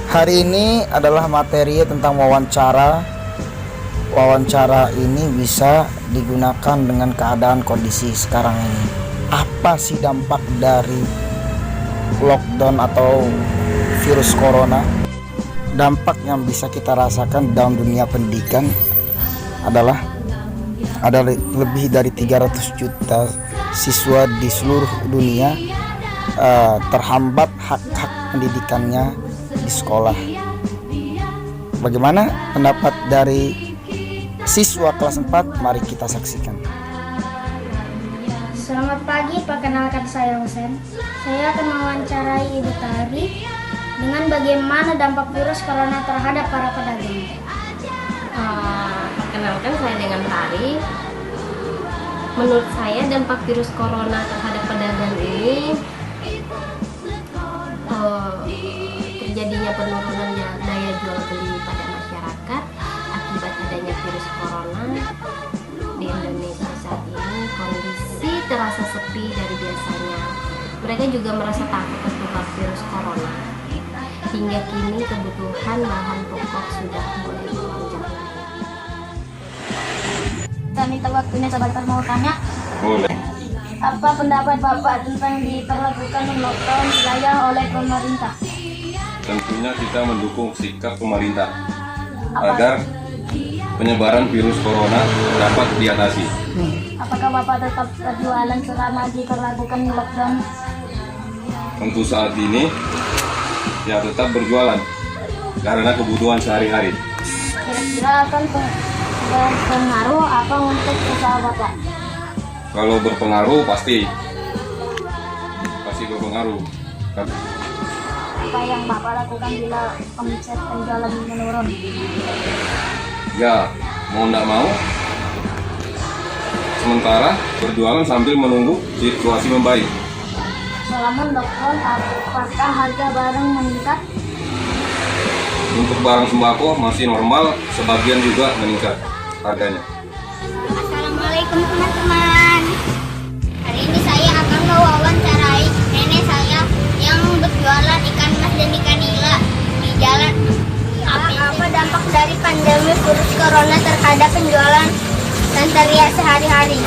Hari ini adalah materi tentang wawancara. Wawancara ini bisa digunakan dengan keadaan kondisi sekarang ini. Apa sih dampak dari lockdown atau virus corona? Dampak yang bisa kita rasakan dalam dunia pendidikan adalah ada lebih dari 300 juta siswa di seluruh dunia terhambat hak-hak pendidikannya di sekolah. Bagaimana pendapat dari siswa kelas 4? Mari kita saksikan. Selamat pagi, perkenalkan saya Husen. Saya akan mewawancarai Ibu Tari dengan bagaimana dampak virus corona terhadap para pedagang. Perkenalkan, saya dengan Tari. Menurut saya dampak virus corona terhadap pedagang ini terjadinya penurunan daya jual beli pada masyarakat akibat adanya virus corona. Di Indonesia saat ini kondisi terasa sepi dari biasanya. Mereka juga merasa takut tertular virus corona. Hingga kini kebutuhan bahan pokok sudah mulai melonjak. Saya minta waktunya sebentar, mau tanya. Boleh. Apa pendapat Bapak tentang diberlakukan lockdown wilayah oleh pemerintah? Tentunya kita mendukung sikap pemerintah agar penyebaran virus corona dapat diatasi. Apakah Bapak tetap berjualan selama diberlakukan lockdown? Untuk saat ini ya tetap berjualan karena kebutuhan sehari-hari. Kira-kira akan berpengaruh apa untuk usaha Bapak? Kalau berpengaruh pasti berpengaruh. Apa yang Bapak lakukan bila omset penjualan menurun? Ya, mau tidak mau sementara berjualan sambil menunggu situasi membaik. Selama lockdown, apakah harga barang meningkat? Untuk barang sembako masih normal, sebagian juga meningkat harganya. Assalamualaikum teman-teman. Hari ini saya akan mewawancarai nenek saya yang berjualan ikan mas dan ikan nila di jalan. Apa dampak dari pandemi virus corona terhadap penjualan dan teriak sehari-hari?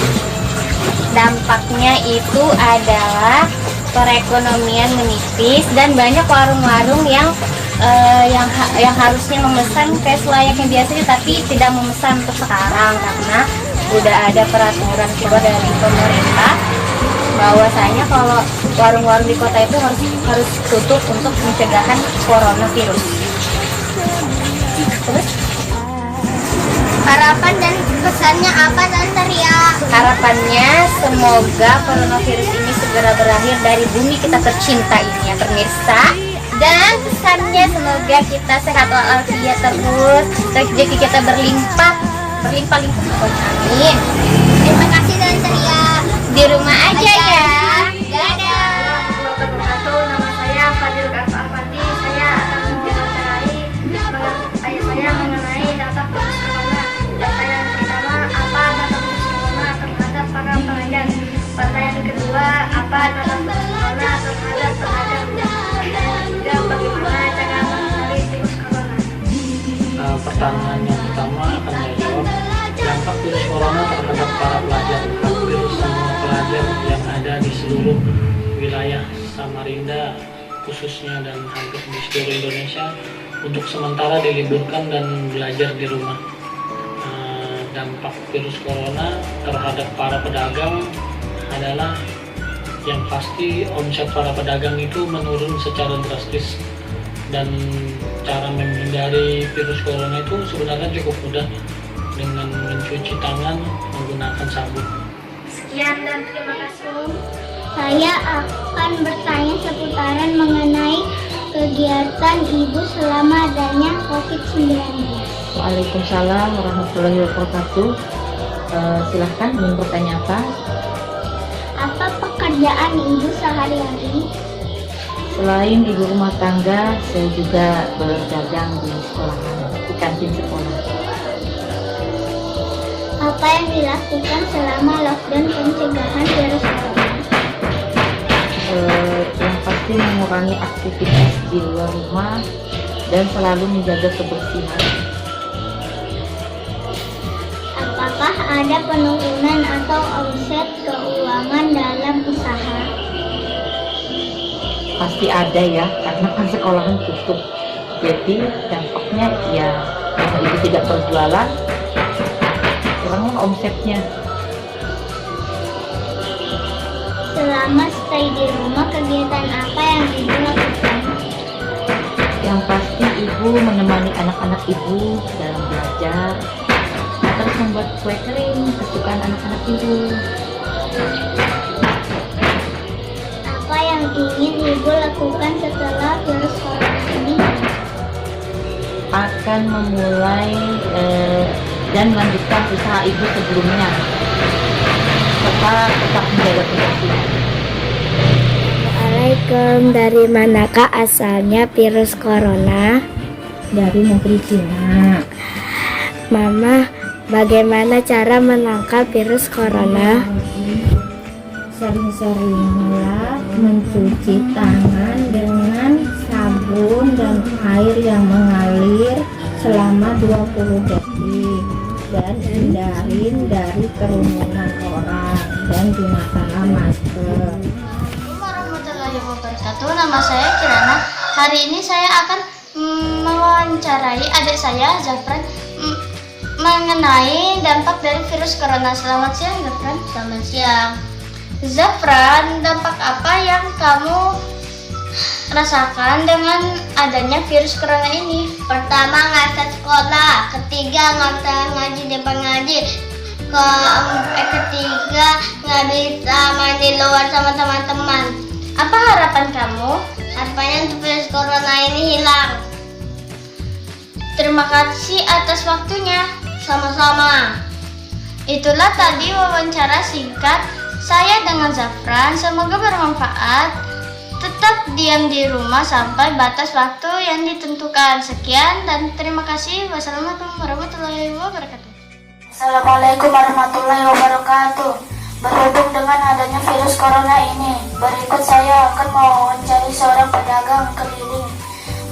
Dampaknya itu adalah perekonomian menipis dan banyak warung-warung yang harusnya memesan kayak selayaknya biasanya tapi tidak memesan untuk sekarang karena udah ada peraturan keluar dari pemerintah bahwasanya kalau warung-warung di kota itu harus tutup untuk pencegahan coronavirus. Terus Harapan dan pesannya apa Tante Ria? harapannya semoga coronavirus ini segera berakhir dari bumi kita tercinta ini ya pemirsa. Dan pesannya semoga kita sehat walafiat terus, rezeki kita berlimpah. Amin. Terima kasih Tante Ria. Di rumah aja ya. Dadah. Nama saya Fadil Afandi. Saya akan mewawancarai ayah saya mengenai dampak virus corona. Pertanyaan pertama, apa dampak virus corona terhadap para pedagang? Pertanyaan kedua, apa dampak virus corona terhadap pedagang? Pertanyaan ketiga, bagaimana cara mengenali virus corona? Pertanyaan yang pertama akan saya jawab dampak virus corona terhadap para pelajar. Hampir semua pelajar yang ada di seluruh wilayah Samarinda khususnya dan hampir di seluruh Indonesia untuk sementara diliburkan dan belajar di rumah. Dampak virus corona terhadap para pedagang adalah yang pasti omset para pedagang itu menurun secara drastis. Dan cara menghindari virus corona itu sebenarnya cukup mudah dengan mencuci tangan menggunakan sabun. Sekian dan terima kasih. Saya akan bertanya seputaran mengenai kegiatan Ibu selama adanya COVID-19. Waalaikumsalam warahmatullahi wabarakatuh. Silahkan ingin bertanya apa? Apa pekerjaan Ibu sehari-hari? Selain ibu rumah tangga, saya juga berdagang di sekolah, di kantin sekolah. Apa yang dilakukan selama lockdown pencegahan virus corona? Yang pasti mengurangi aktivitas di luar rumah dan selalu menjaga kebersihan. Apakah ada penurunan atau omset keuangan dalam usaha? Pasti ada ya, karena kan sekolahan tutup. Jadi dampaknya ya karena ibu tidak berjualan, kurang omsetnya. Selama stay di rumah, kegiatan apa yang ibu lakukan? Yang pasti ibu menemani anak-anak ibu dalam belajar, terus membuat kue kering kesukaan anak-anak ibu. Apa yang ingin ibu lakukan setelah virus corona ini? Akan memulai dan melanjutkan usaha ibu sebelumnya, serta tetap menjaga kebersihan. Assalamualaikum, dari manakah asalnya virus corona? Dari negeri Cina. Mama, bagaimana cara menangkal virus corona? Sering-seringlah mencuci tangan dengan sabun dan air yang mengalir selama 20 detik dan hindarin dari kerumunan orang dan gunakanlah masker. Assalamualaikum warahmatullahi wabarakatuh. Nama saya Kirana. Hari ini saya akan mewawancarai adik saya Zafran mengenai dampak dari virus corona. Selamat siang Zafran. Selamat siang. Zafran, dampak apa yang kamu rasakan dengan adanya virus corona ini? Pertama, nggak bisa sekolah. Ketiga, nggak bisa ngaji di pengaji. Ketiga, nggak bisa main di luar sama teman-teman. Apa harapan kamu? Harapannya untuk virus corona ini hilang. Terima kasih atas waktunya. Sama-sama. Itulah tadi wawancara singkat saya dengan Zafran. Semoga bermanfaat. Tetap diam di rumah sampai batas waktu yang ditentukan. Sekian dan terima kasih. Wassalamualaikum warahmatullahi wabarakatuh. Assalamualaikum warahmatullahi wabarakatuh. Berhubung dengan adanya virus corona ini, berikut saya akan mewawancari seorang pedagang keliling.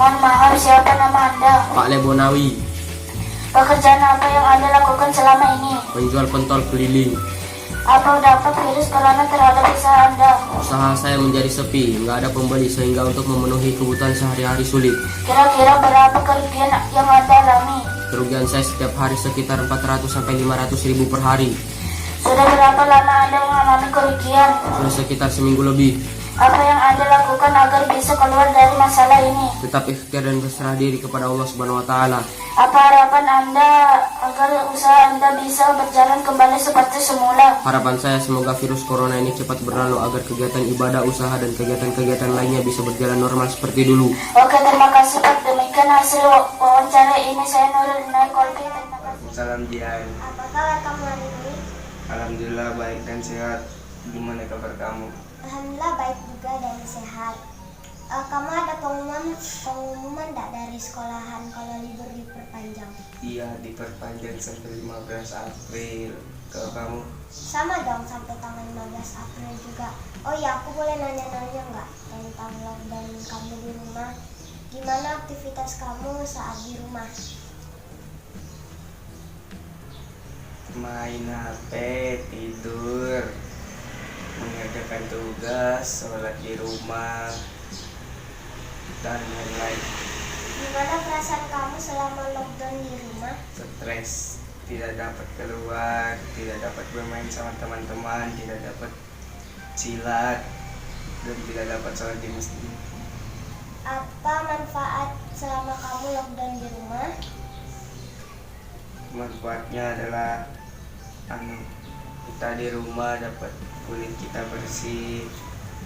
Mohon maaf, siapa nama Anda? Pak Lebonawi, Pekerjaan apa yang Anda lakukan selama ini? penjual pentol keliling. Apa dampak virus corona terhadap usaha Anda? Usaha saya menjadi sepi, nggak ada pembeli sehingga untuk memenuhi kebutuhan sehari-hari sulit. Kira-kira berapa kerugian yang Anda alami? Kerugian saya setiap hari sekitar 400 sampai 500 ribu per hari. Sudah berapa lama Anda mengalami kerugian? Sudah sekitar seminggu lebih. Apa yang Anda lakukan agar bisa keluar dari masalah ini? Tetap ikhtiar dan berserah diri kepada Allah Subhanahu wa taala. Apa harapan Anda agar usaha Anda bisa berjalan kembali seperti semula? Harapan saya semoga virus corona ini cepat berlalu agar kegiatan ibadah, usaha dan kegiatan-kegiatan lainnya bisa berjalan normal seperti dulu. Oke, terima kasih Pak. Demikian hasil wawancara ini. Saya Nurul Inayat Kolbi. Terima kasih. Salam Jihan. Apa kabar kamu hari ini? Alhamdulillah baik dan sehat. Gimana kabar kamu? Alhamdulillah baik juga dan sehat. Kamu ada pengumuman enggak dari sekolahan kalau libur diperpanjang? Iya, diperpanjang sampai 15 April. Kalau kamu? Sama dong, sampai tanggal 15 April juga. Oh ya, aku boleh nanya-nanya nggak tentang lockdown kamu di rumah? Gimana aktivitas kamu saat di rumah? Main HP, tidur, mengerjakan tugas, sholat di rumah, dan lain-lain. Gimana perasaan kamu selama lockdown di rumah? Stres, tidak dapat keluar, tidak dapat bermain sama teman-teman, tidak dapat silat, dan tidak dapat sholat di masjid. Apa manfaat selama kamu lockdown di rumah? Manfaatnya adalah kita di rumah dapat kulit kita bersih,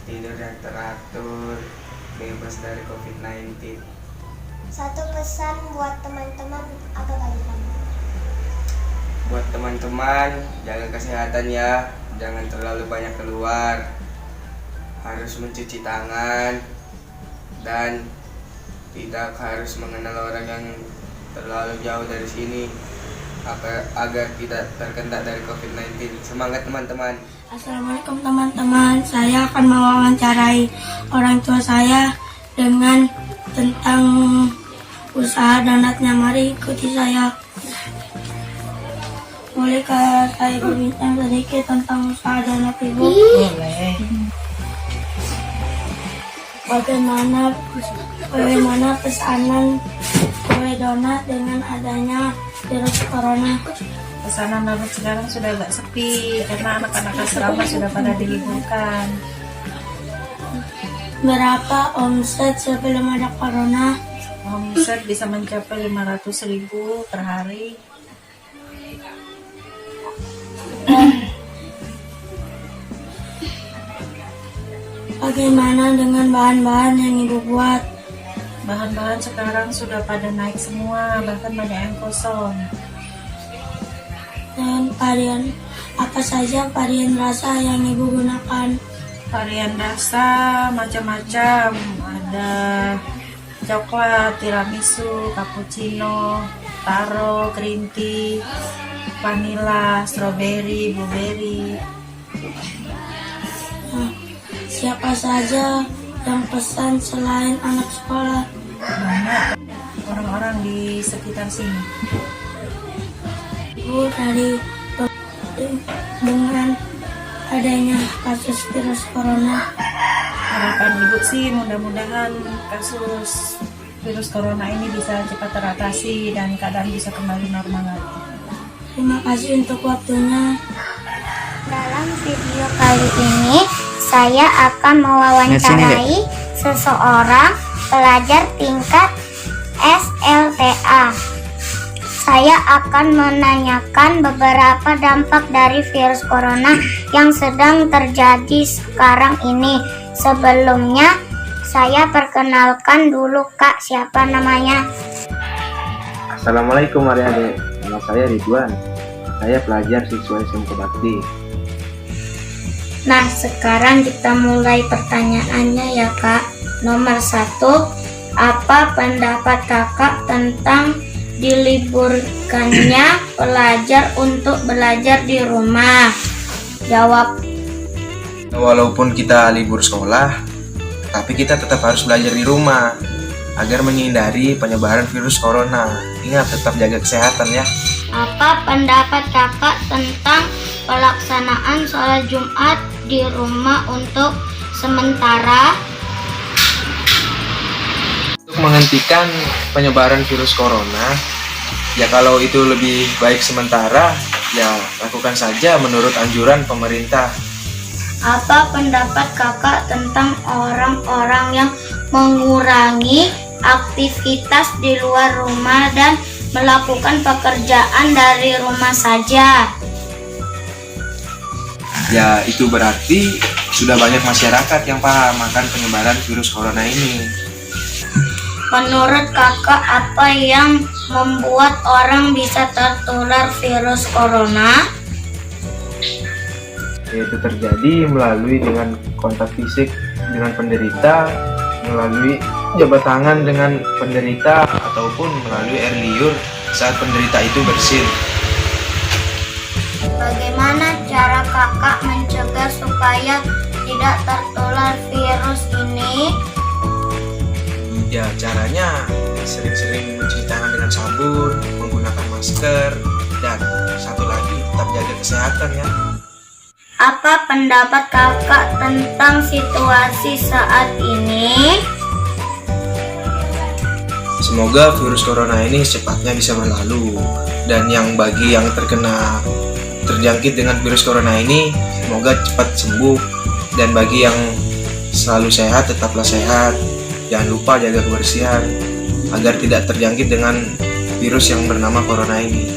tidur yang teratur, bebas dari COVID-19. Satu pesan buat teman-teman apa kali kamu? Buat teman-teman, jaga kesehatan ya, jangan terlalu banyak keluar, harus mencuci tangan, dan tidak harus mengenal orang yang terlalu jauh dari sini agar tidak terkena dari COVID-19. Semangat teman-teman. Assalamualaikum teman-teman, saya akan mewawancarai orang tua saya dengan tentang usaha donatnya. Mari ikuti saya. Bolehkah saya berbincang sedikit tentang usaha donat Ibu? Boleh. Bagaimana pesanan kue donat dengan adanya virus corona? Pesanan donat sekarang sudah agak sepi karena anak-anak asrama sudah pada diliburkan. Berapa omset sebelum ada corona? Omset bisa mencapai 500.000 per hari. Bagaimana dengan bahan-bahan yang Ibu buat? Bahan-bahan sekarang sudah pada naik semua, bahkan banyak yang kosong. Dan varian apa saja varian rasa yang Ibu gunakan? Varian rasa macam-macam, ada coklat, tiramisu, cappuccino, taro, green tea, vanilla, strawberry, blueberry. Siapa saja yang pesan selain anak sekolah? Banyak orang-orang di sekitar sini. Ibu, dengan adanya kasus virus corona, Harapan Ibu sih mudah-mudahan kasus virus corona ini bisa cepat teratasi dan keadaan bisa kembali normal lagi. terima kasih untuk waktunya. Dalam video kali ini saya akan mewawancarai seseorang pelajar tingkat SLTA. Saya akan menanyakan beberapa dampak dari virus corona yang sedang terjadi sekarang ini. Sebelumnya, saya perkenalkan dulu Kak, siapa namanya? Assalamualaikum adik-adik, nama saya Ridwan. Saya pelajar siswa SMK Bakti. Nah, sekarang kita mulai pertanyaannya ya Kak. Nomor 1, apa pendapat Kakak tentang diliburkannya pelajar untuk belajar di rumah? Jawab. Walaupun kita libur sekolah, tapi kita tetap harus belajar di rumah agar menghindari penyebaran virus corona. Ingat, tetap jaga kesehatan ya. Apa pendapat Kakak tentang pelaksanaan sholat Jumat di rumah untuk sementara? Untuk menghentikan penyebaran virus corona, ya kalau itu lebih baik sementara, ya lakukan saja menurut anjuran pemerintah. Apa pendapat Kakak tentang orang-orang yang mengurangi aktivitas di luar rumah dan melakukan pekerjaan dari rumah saja? Ya, itu berarti sudah banyak masyarakat yang paham akan penyebaran virus corona ini. Menurut Kakak, apa yang membuat orang bisa tertular virus corona? Yaitu terjadi melalui dengan kontak fisik dengan penderita, melalui jabat tangan dengan penderita, ataupun melalui air liur saat penderita itu bersin. Bagaimana cara Kakak mencegah supaya tidak tertular virus ini? Ya, caranya sering-sering mencuci tangan dengan sabun, menggunakan masker, dan satu lagi, tetap jaga kesehatan ya. Apa pendapat Kakak tentang situasi saat ini? Semoga virus corona ini secepatnya bisa berlalu, dan bagi yang terjangkit dengan virus corona ini, semoga cepat sembuh, dan bagi yang selalu sehat, tetaplah sehat. Jangan lupa jaga kebersihan agar tidak terjangkit dengan virus yang bernama corona ini.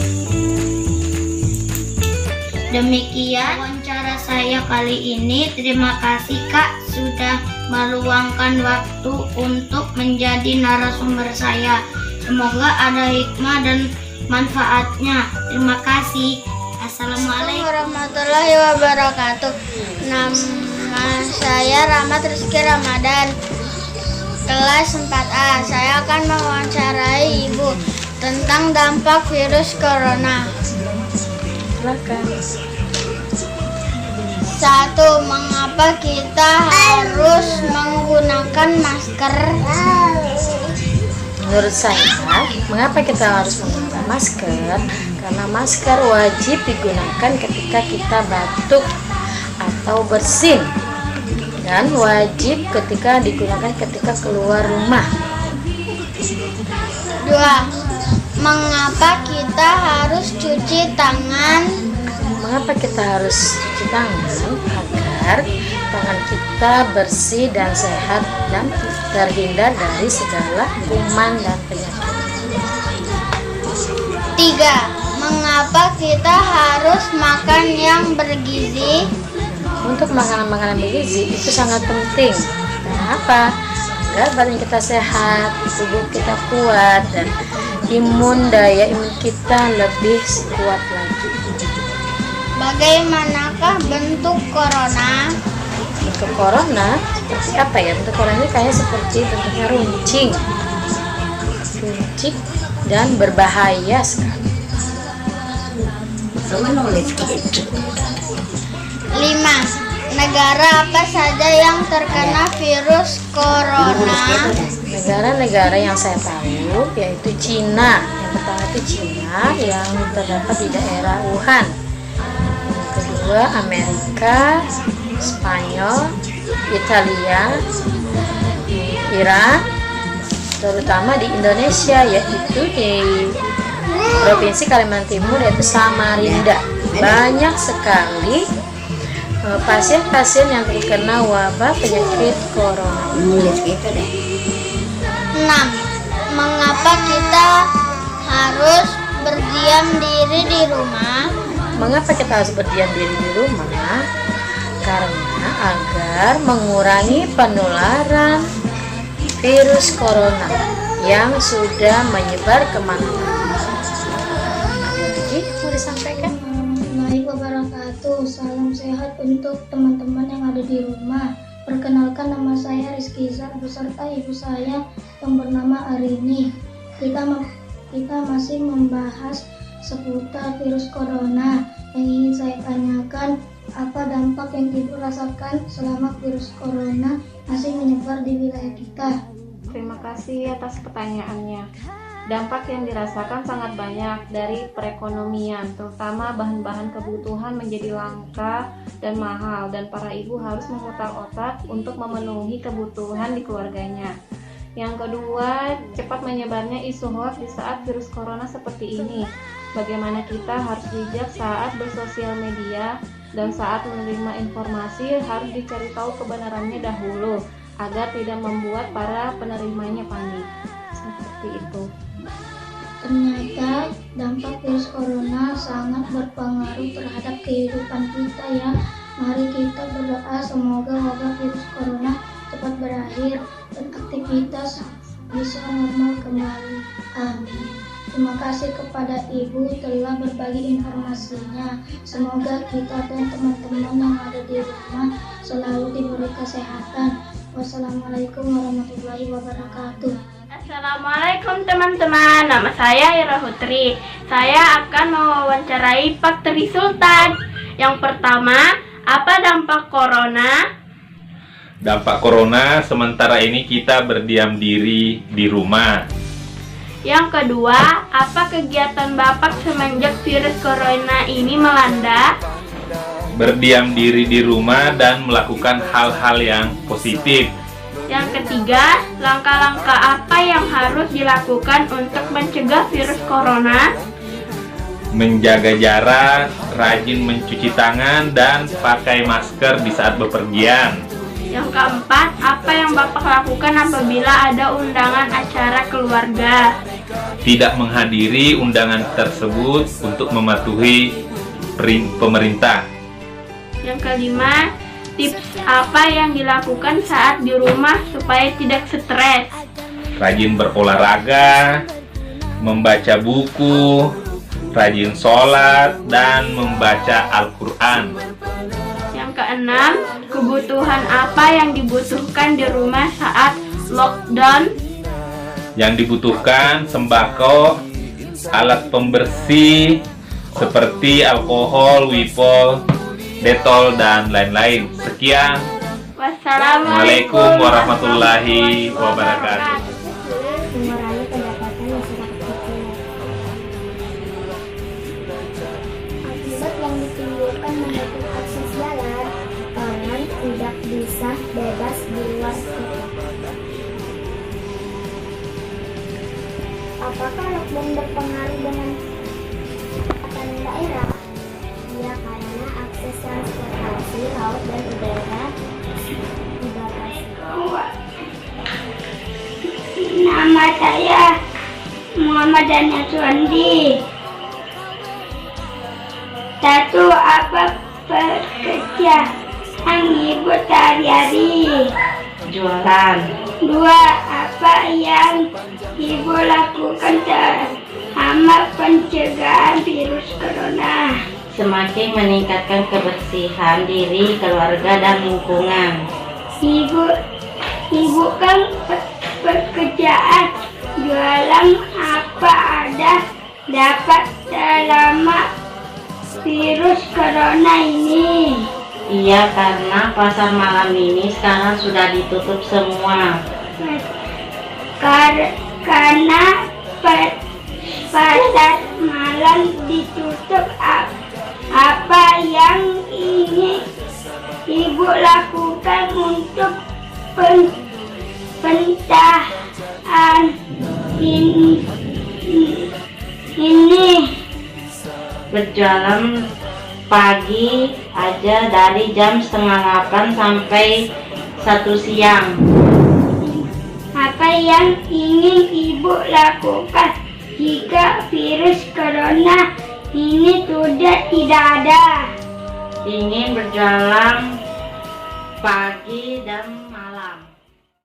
Demikian wawancara saya kali ini. Terima kasih Kak sudah meluangkan waktu untuk menjadi narasumber saya. Semoga ada hikmah dan manfaatnya. Terima kasih. Assalamualaikum warahmatullahi wabarakatuh. Nama saya Rahmat Rizky Ramadan, kelas 4A. Saya akan mewawancarai Ibu tentang dampak virus corona. Silakan. 1. Mengapa kita harus menggunakan masker? Menurut saya, mengapa kita harus menggunakan masker? Karena masker wajib digunakan ketika kita batuk atau bersin, dan wajib ketika digunakan ketika keluar rumah. 2. Mengapa kita harus cuci tangan? Mengapa kita harus cuci tangan? Agar tangan kita bersih dan sehat dan terhindar dari segala kuman dan penyakit. 3. Mengapa kita harus makan yang bergizi? Untuk makanan-makanan bergizi itu sangat penting. Kenapa? Agar badan kita sehat, tubuh kita kuat, dan daya imun kita lebih kuat lagi. Bagaimanakah bentuk corona? Bentuk corona seperti apa ya? Bentuk corona ini kayak seperti bentuknya runcing dan berbahaya sekali. 5. Negara apa saja yang terkena virus corona? Negara-negara yang saya tahu yaitu Cina. Yang pertama itu Cina yang terdapat di daerah Wuhan. Yang kedua Amerika, Spanyol, Italia, Iran, terutama di Indonesia yaitu di Provinsi Kalimantan Timur yaitu Samarinda. Banyak sekali pasien-pasien yang terkena wabah penyakit corona. 6. Mengapa kita harus berdiam diri di rumah? Mengapa kita harus berdiam diri di rumah? Karena agar mengurangi penularan virus corona yang sudah menyebar kemana-mana. Ada lagi mau disampaikan? Warahmatullahi wabarakatuh. Salam sehat untuk teman-teman yang ada di rumah. Perkenalkan, nama saya Rizky Izar beserta ibu saya yang bernama Arini. Kita masih membahas seputar virus corona. Yang ingin saya tanyakan, apa dampak yang ibu rasakan selama virus corona masih menyebar di wilayah kita? Terima kasih atas pertanyaannya. Dampak yang dirasakan sangat banyak, dari perekonomian, terutama bahan-bahan kebutuhan menjadi langka dan mahal, dan para ibu harus memutar otak untuk memenuhi kebutuhan di keluarganya. Yang kedua, cepat menyebarnya isu hoax di saat virus corona seperti ini. Bagaimana kita harus bijak saat bersosial media, dan saat menerima informasi harus dicari tahu kebenarannya dahulu, agar tidak membuat para penerimanya panik. Seperti itu. Ternyata dampak virus corona sangat berpengaruh terhadap kehidupan kita ya. Mari kita berdoa semoga wabah virus corona cepat berakhir dan aktivitas bisa normal kembali. Amin. Terima kasih kepada ibu telah berbagi informasinya. Semoga kita dan teman-teman yang ada di rumah selalu diberi kesehatan. Wassalamualaikum warahmatullahi wabarakatuh. Assalamualaikum teman-teman, nama saya Ira Hutri. Saya akan mewawancarai Pak Tri Sultan. Yang pertama, apa dampak corona? Dampak corona sementara ini kita berdiam diri di rumah. Yang kedua, apa kegiatan Bapak semenjak virus corona ini melanda? Berdiam diri di rumah dan melakukan hal-hal yang positif. Yang ketiga, langkah-langkah apa yang harus dilakukan untuk mencegah virus corona? Menjaga jarak, rajin mencuci tangan, dan pakai masker di saat bepergian. Yang keempat, apa yang Bapak lakukan apabila ada undangan acara keluarga? Tidak menghadiri undangan tersebut untuk mematuhi pemerintah. Yang kelima, tips apa yang dilakukan saat di rumah supaya tidak stres? Rajin berolahraga, membaca buku, rajin sholat, dan membaca Al-Quran. Yang keenam, kebutuhan apa yang dibutuhkan di rumah saat lockdown? Yang dibutuhkan sembako, alat pembersih seperti alkohol, Wipol, Detol, dan lain-lain. Sekian. Wassalamualaikum warahmatullahi wabarakatuh. bisa bebas di luar kota. Apakah lockdown berpengaruh dengan pendapatan daerah? Ya, karena akses transportasi laut dan udara dibatasi. Nama saya Muhammad Daniel Suandi. Satu, apa pekerjaan ibu sehari-hari? Jualan. Dua, apa yang ibu lakukan selama pencegahan virus corona? Semakin meningkatkan kebersihan diri, keluarga, dan lingkungan. Ibu kan pekerjaan jualan apa ada dapat selama virus corona ini? Iya, karena pasar malam ini sekarang sudah ditutup semua. Karena pasar malam ditutup, apa yang ingin ibu lakukan untuk pencegahan ini? Berjualan pagi aja dari jam 7:30 sampai 1 siang. Apa yang ingin ibu lakukan jika virus corona ini sudah tidak ada? Ingin berjualan pagi dan